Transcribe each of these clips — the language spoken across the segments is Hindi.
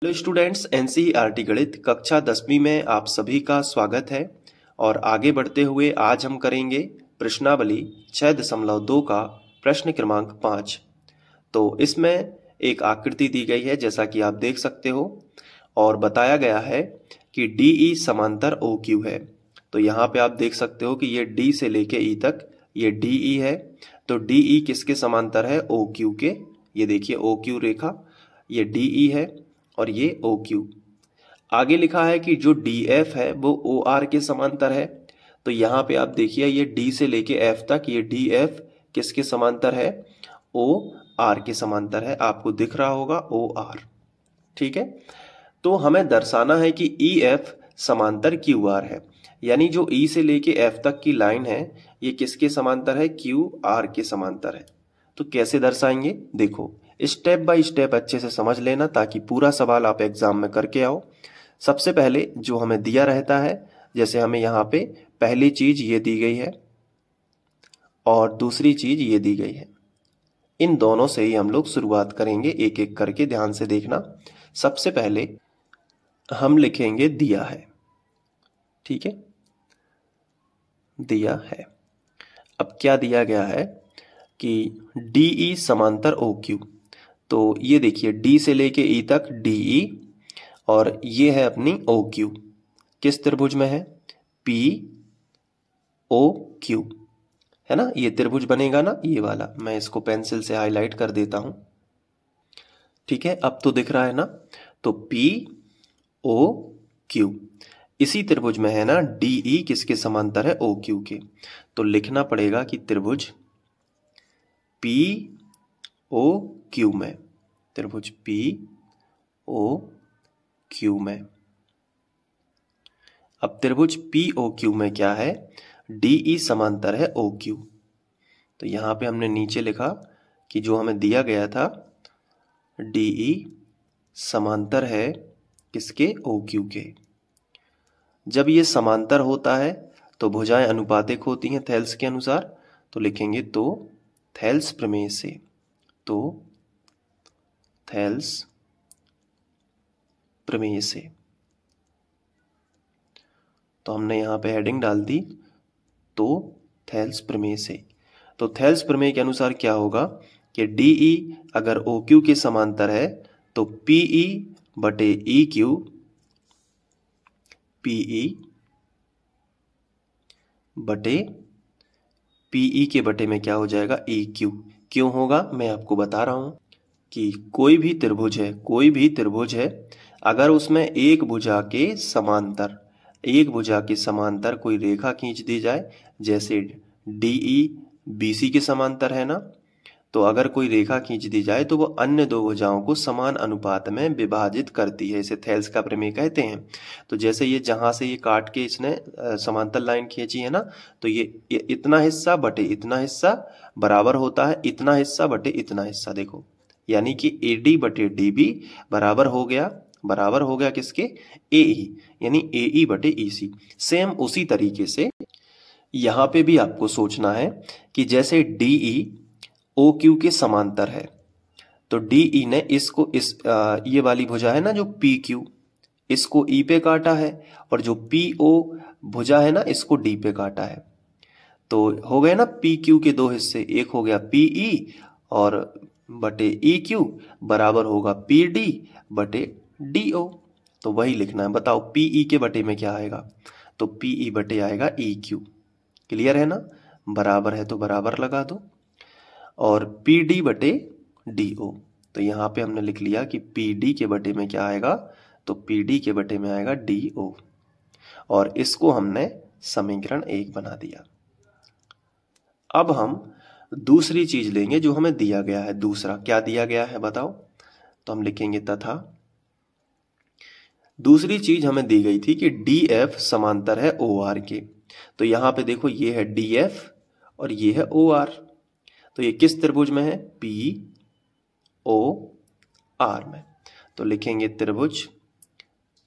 हेलो स्टूडेंट्स, एनसीईआरटी गणित कक्षा 10वीं में आप सभी का स्वागत है। और आगे बढ़ते हुए आज हम करेंगे प्रश्नावली 6.2 का प्रश्न क्रमांक 5। तो इसमें एक आकृति दी गई है जैसा कि आप देख सकते हो, और बताया गया है कि DE समांतर OQ है। तो यहाँ पे आप देख सकते हो कि ये D से लेके E तक ये DE है। तो DE किसके समांतर है? OQ के। ये देखिए OQ रेखा, ये DE है और ये OQ। आगे लिखा है कि जो DF है वो OR के समांतर है। तो यहाँ पे आप देखिए ये D से लेके F तक ये DF किसके समांतर है? OR के समांतर है। आपको दिख रहा होगा OR, ठीक है। तो हमें दर्शाना है कि EF समांतर QR है, यानी जो E से लेके F तक की लाइन है ये किसके समांतर है? QR के समांतर है। तो कैसे दर्शाएंगे? देखो, स्टेप बाय स्टेप अच्छे से समझ लेना ताकि पूरा सवाल आप एग्जाम में करके आओ। सबसे पहले जो हमें दिया रहता है, जैसे हमें यहाँ पे पहली चीज ये दी गई है और दूसरी चीज ये दी गई है, इन दोनों से ही हम लोग शुरुआत करेंगे, एक एक करके ध्यान से देखना। सबसे पहले हम लिखेंगे दिया है, ठीक है, दिया है। अब क्या दिया गया है कि DE समांतर OQ। तो ये देखिए D से लेके E तक DE और ये है अपनी OQ। किस त्रिभुज में है? POQ, है ना। ये त्रिभुज बनेगा ना, ये वाला। मैं इसको पेंसिल से हाईलाइट कर देता हूं, ठीक है। अब तो दिख रहा है ना। तो POQ इसी त्रिभुज में है ना। DE किसके समांतर है? OQ के। तो लिखना पड़ेगा कि त्रिभुज POQ में, त्रिभुज POQ में। अब त्रिभुज POQ में क्या है? DE समांतर है OQ। तो यहां पे हमने नीचे लिखा कि जो हमें दिया गया था DE समांतर है किसके? OQ के। जब ये समांतर होता है तो भुजाएं अनुपातिक होती हैं थेल्स के अनुसार। तो लिखेंगे तो थेल्स प्रमेय से, तो थेल्स प्रमेय से। तो हमने यहां पे हेडिंग डाल दी, तो थेल्स प्रमेय से। तो थेल्स प्रमेय के अनुसार क्या होगा कि DE अगर OQ के समांतर है तो PE बटे EQ, PE बटे PE के बटे में क्या हो जाएगा? EQ। क्यों होगा? मैं आपको बता रहा हूं कि कोई भी त्रिभुज है, कोई भी त्रिभुज है, अगर उसमें एक भुजा के समांतर कोई रेखा खींच दी जाए, जैसे DE BC के समांतर है ना, तो अगर कोई रेखा खींच दी जाए तो वो अन्य दो भुजाओं को समान अनुपात में विभाजित करती है। इसे थेल्स का प्रमेय कहते हैं। तो जैसे ये जहां से ये काट के इसने समांतर लाइन खींची है ना, तो ये इतना हिस्सा बटे इतना हिस्सा बराबर होता है इतना हिस्सा बटे इतना हिस्सा। देखो, यानी कि AD बटे DB बराबर हो गया किसके? AE, यानी AE बटे EC। सेम उसी तरीके से यहां पे भी आपको सोचना है कि जैसे DE OQ के समांतर है, तो DE ने इसको ये वाली भुजा है ना जो PQ, इसको E पे काटा है, और जो PO भुजा है ना इसको D पे काटा है। तो हो गए ना PQ के दो हिस्से, एक हो गया PE और बटे EQ बराबर होगा PD बटे DO। तो वही लिखना है। बताओ PE के बटे में क्या आएगा? तो PE बटे आएगा EQ। क्लियर है ना? बराबर है तो बराबर लगा दो, और PD बटे DO। तो यहां पे हमने लिख लिया कि PD के बटे में क्या आएगा? तो PD के बटे में आएगा DO, और इसको हमने समीकरण 1 बना दिया। अब हम दूसरी चीज लेंगे जो हमें दिया गया है। दूसरा क्या दिया गया है बताओ? तो हम लिखेंगे तथा दूसरी चीज हमें दी गई थी कि DF समांतर है OR के। तो यहां पे देखो, ये है DF और ये है OR। तो ये किस त्रिभुज में है? POR में। तो लिखेंगे त्रिभुज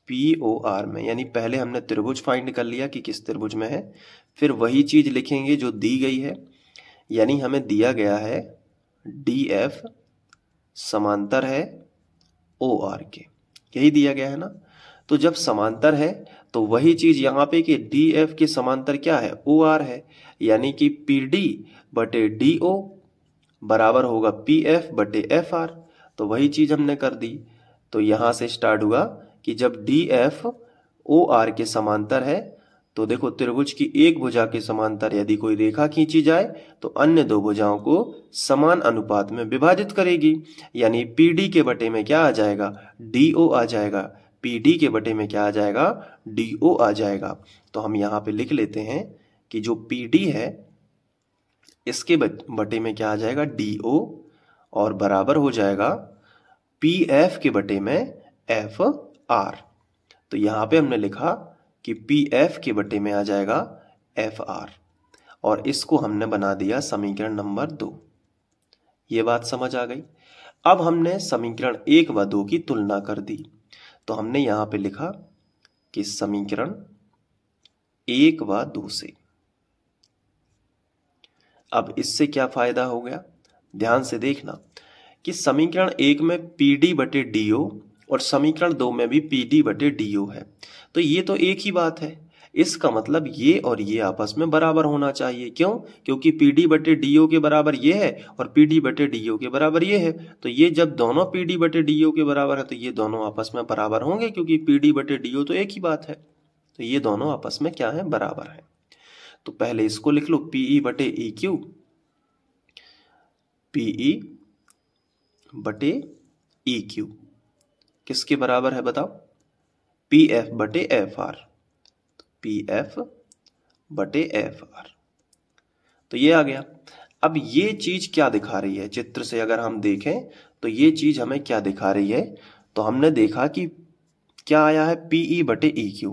POR में, यानी पहले हमने त्रिभुज फाइंड कर लिया कि किस त्रिभुज में है, फिर वही चीज लिखेंगे जो दी गई है। यानी हमें दिया गया है DF समांतर है OR के। यही दिया गया है ना। तो जब समांतर है तो वही चीज यहाँ पे कि डी एफ के समांतर क्या है, ओ आर है, यानी कि पी डी बटे डी ओ बराबर होगा पी एफ बटे एफ आर। तो वही चीज हमने कर दी। तो यहां से स्टार्ट हुआ कि जब डी एफ ओ आर के समांतर है तो देखो त्रिभुज की एक भुजा के समांतर यदि कोई रेखा खींची जाए तो अन्य दो भुजाओं को समान अनुपात में विभाजित करेगी, यानी पी डी के बटे में क्या आ जाएगा, डी ओ आ जाएगा। पी डी के बटे में क्या आ जाएगा, डी ओ आ जाएगा। तो हम यहाँ पे लिख लेते हैं कि जो पी डी है इसके बटे में क्या आ जाएगा, डी ओ, और बराबर हो जाएगा पी एफ के बटे में एफ आर। तो यहां पे हमने लिखा कि पी एफ के बटे में आ जाएगा एफ आर, और इसको हमने बना दिया समीकरण नंबर 2। ये बात समझ आ गई। अब हमने समीकरण 1 व 2 की तुलना कर दी। तो हमने यहां पे लिखा कि समीकरण 1 व 2 से, अब इससे क्या फायदा हो गया, ध्यान से देखना कि समीकरण 1 में पी डी बटे डी ओ और समीकरण 2 में भी पी डी बटे डी ओ है। तो ये तो एक ही बात है। इसका मतलब ये और ये आपस में बराबर होना चाहिए। क्यों? क्योंकि पी डी बटे डी ओ के बराबर ये है और पी डी बटे डी ओ के बराबर ये है। तो ये जब दोनों पी डी बटे डी ओ के बराबर है तो ये दोनों आपस में बराबर होंगे, क्योंकि पी डी बटे डी ओ तो एक ही बात है। तो ये दोनों आपस में क्या है, बराबर है। तो पहले इसको लिख लो, पीई बटे ई क्यू, पीई बटे ई क्यू किसके बराबर है बताओ, पी एफ बटे एफ आर। पी एफ बटे एफ आर, तो ये आ गया। अब ये चीज क्या दिखा रही है, चित्र से अगर हम देखें तो ये चीज हमें क्या दिखा रही है, तो हमने देखा कि क्या आया है, पीई बटे ई क्यू,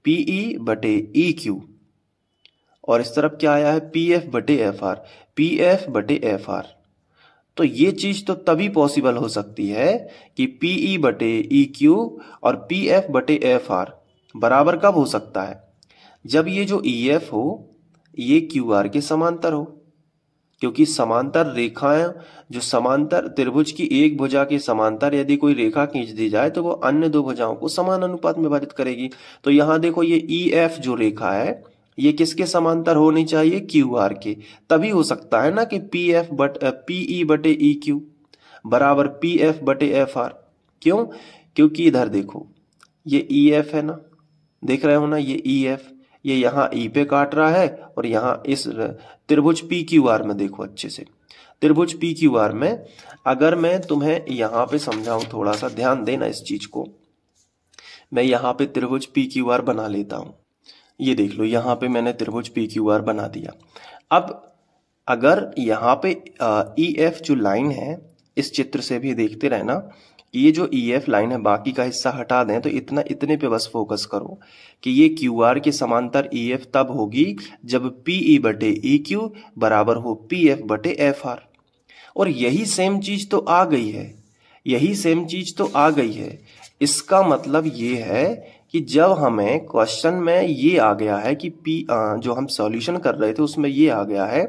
पीई बटे ई क्यू, और इस तरफ क्या आया है, पी एफ बटे एफ आर, पी एफ बटे एफ आर। तो ये चीज तो तभी पॉसिबल हो सकती है कि पीई बटे ई क्यू और पी एफ बटे एफ आर बराबर कब हो सकता है, जब ये जो ई एफ हो ये क्यू आर के समांतर हो। क्योंकि समांतर रेखाएं, जो समांतर त्रिभुज की एक भुजा के समांतर यदि कोई रेखा खींच दी जाए तो वो अन्य दो भुजाओं को समान अनुपात में विभाजित करेगी। तो यहां देखो ये ई एफ जो रेखा है ये किसके समांतर होनी चाहिए, क्यू आर के। तभी हो सकता है ना कि पीई बटे ई क्यू बराबर पी एफ बटे एफ आर। क्यों? क्योंकि इधर देखो ये ई एफ है ना, देख रहे हो ना, ये ई एफ, ये यहाँ ई पे काट रहा है और यहाँ इस त्रिभुज पी क्यू आर में देखो अच्छे से, त्रिभुज पी क्यू आर में अगर मैं तुम्हें यहाँ पे समझाऊं, थोड़ा सा ध्यान देना इस चीज को। मैं यहाँ पे त्रिभुज पी क्यू आर बना लेता हूं, ये देख लो यहाँ पे मैंने त्रिभुज पी क्यू आर बना दिया। अब अगर यहाँ पे ई एफ जो लाइन है, इस चित्र से भी देखते रहना, ये जो ई एफ लाइन है बाकी का हिस्सा हटा दें, तो इतने पे बस फोकस करो कि ये क्यू आर के समांतर ई एफ तब होगी जब पीई बटे ई क्यू बराबर हो पी एफ बटे एफ आर। और यही सेम चीज तो आ गई है, यही सेम चीज तो आ गई है। इसका मतलब ये है कि जब हमें क्वेश्चन में ये आ गया है कि जो हम सॉल्यूशन कर रहे थे उसमें ये आ गया है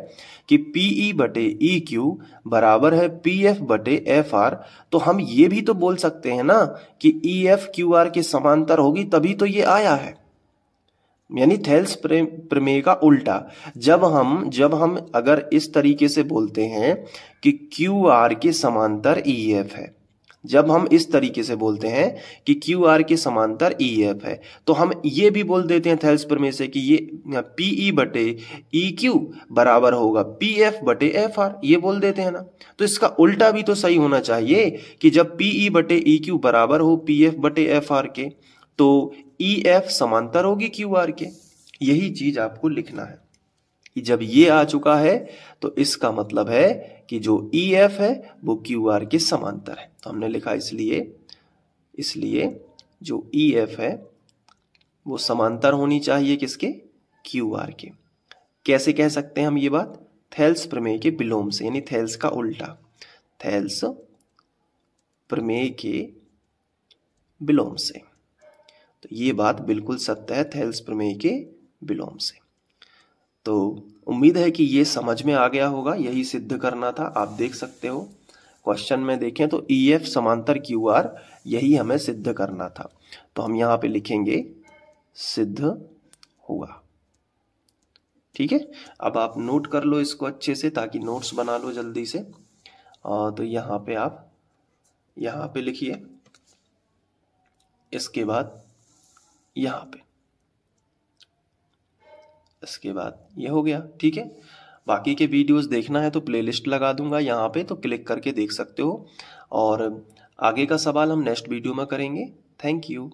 कि पीई बटे ई क्यू बराबर है पी एफ बटे एफ आर, तो हम ये भी तो बोल सकते हैं ना कि ई एफ क्यू आर के समांतर होगी, तभी तो ये आया है। यानी थेल्स प्रमेय का उल्टा, जब हम अगर इस तरीके से बोलते हैं कि क्यू आर के समांतर ई एफ है, जब हम इस तरीके से बोलते हैं कि क्यू आर के समांतर ई एफ है, तो हम ये भी बोल देते हैं थेल्स प्रमेय से कि ये पीई बटे ई क्यू बराबर होगा पी एफ बटे एफ आर, ये बोल देते हैं ना। तो इसका उल्टा भी तो सही होना चाहिए कि जब पीई बटे ई क्यू बराबर हो पी एफ बटे एफ आर के, तो ई एफ समांतर होगी क्यू आर के। यही चीज आपको लिखना है कि जब ये आ चुका है तो इसका मतलब है कि जो ई एफ है वो क्यू आर के समांतर है। तो हमने लिखा इसलिए जो ई एफ है वो समांतर होनी चाहिए किसके, क्यू आर के। कैसे कह सकते हैं हम ये बात, थेल्स प्रमेय के विलोम से, यानी थेल्स का उल्टा, थेल्स प्रमेय के विलोम से। तो ये बात बिल्कुल सत्य है, थेल्स प्रमेय के विलोम से। तो उम्मीद है कि ये समझ में आ गया होगा, यही सिद्ध करना था। आप देख सकते हो क्वेश्चन में देखें तो EF समांतर QR यही हमें सिद्ध करना था। तो हम यहाँ पे लिखेंगे सिद्ध हुआ। ठीक है, अब आप नोट कर लो इसको अच्छे से ताकि नोट्स बना लो जल्दी से। तो यहाँ पे आप यहाँ पे लिखिए, इसके बाद यहाँ पे, इसके बाद ये हो गया। ठीक है, बाकी के वीडियोस देखना है तो प्लेलिस्ट लगा दूंगा यहाँ पे, तो क्लिक करके देख सकते हो। और आगे का सवाल हम नेक्स्ट वीडियो में करेंगे। Thank you.